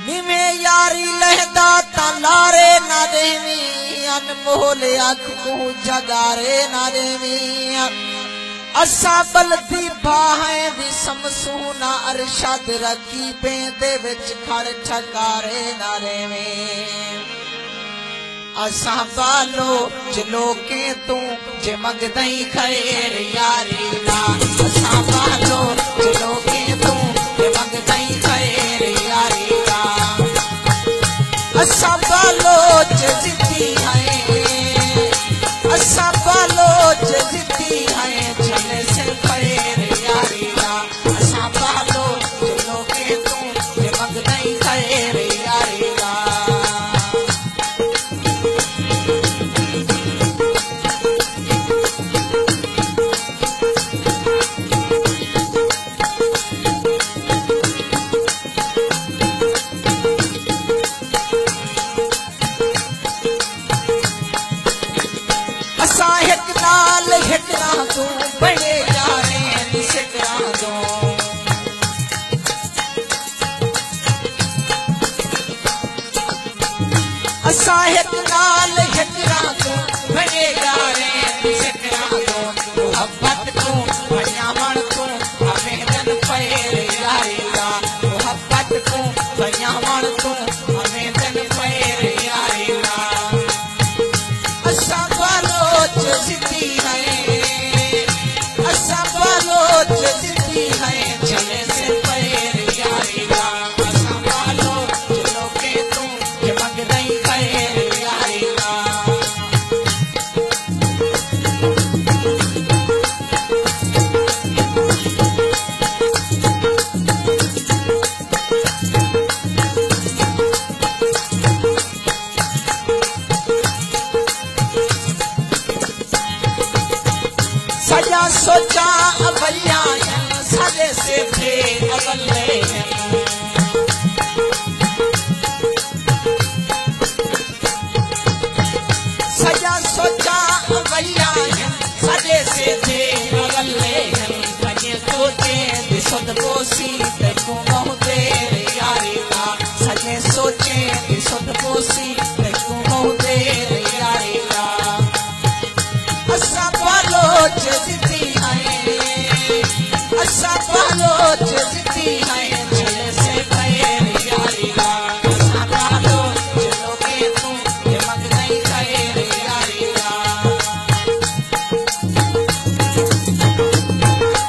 निमे यारी लहदा तलारे ना देवी अनमोल अख को जगारे ना देवी असा बलदी बाहें दी समसूना अरशद रखी बेंदे विच खड़ ठकारे ना देवी असा बालो चलो के तू जे मंगदई खैर यारी दा असा बालो चलो के तू जे मंगदई खैर यारी दा असा बालो जिद्दी है असा बालो जिद्दी है चले से खैर यारी दा असा बालो चलो के तू जे मंगदई खैर यारी दा हिटना दो बड़े यारे सिटना दो असा एक नाल हिटना दो बड़े यारे सिटना दो मोहब्बत को भयामण को हमें दन पैर यारी दा मोहब्बत को भयामण को हमें दन पैर यारी दा असा वालो जिद्दी सजा सोचा अवलिया सजे से थे अवले सजा सोचा अवलिया सजे से थे अवले बने सोचे दिसद बोसी देखो बहुते यारी का सजे सोचे दिसद बोसी देखो बहुते यारी का असा बालो जिद्दी है असा बालो जिद्दी है चले से खैर यारी दा असा बालो चलो के तू ये मंगदई खैर यारी दा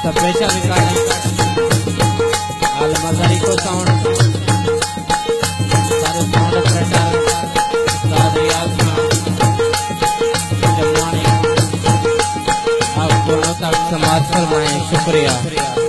तपेशा रिकॉर्डिंग आल मजारी को साउंड सारे साउंड ऑपरेटर उस्ताद रियाज खान जमानी समाज फरमाएं शुक्रिया।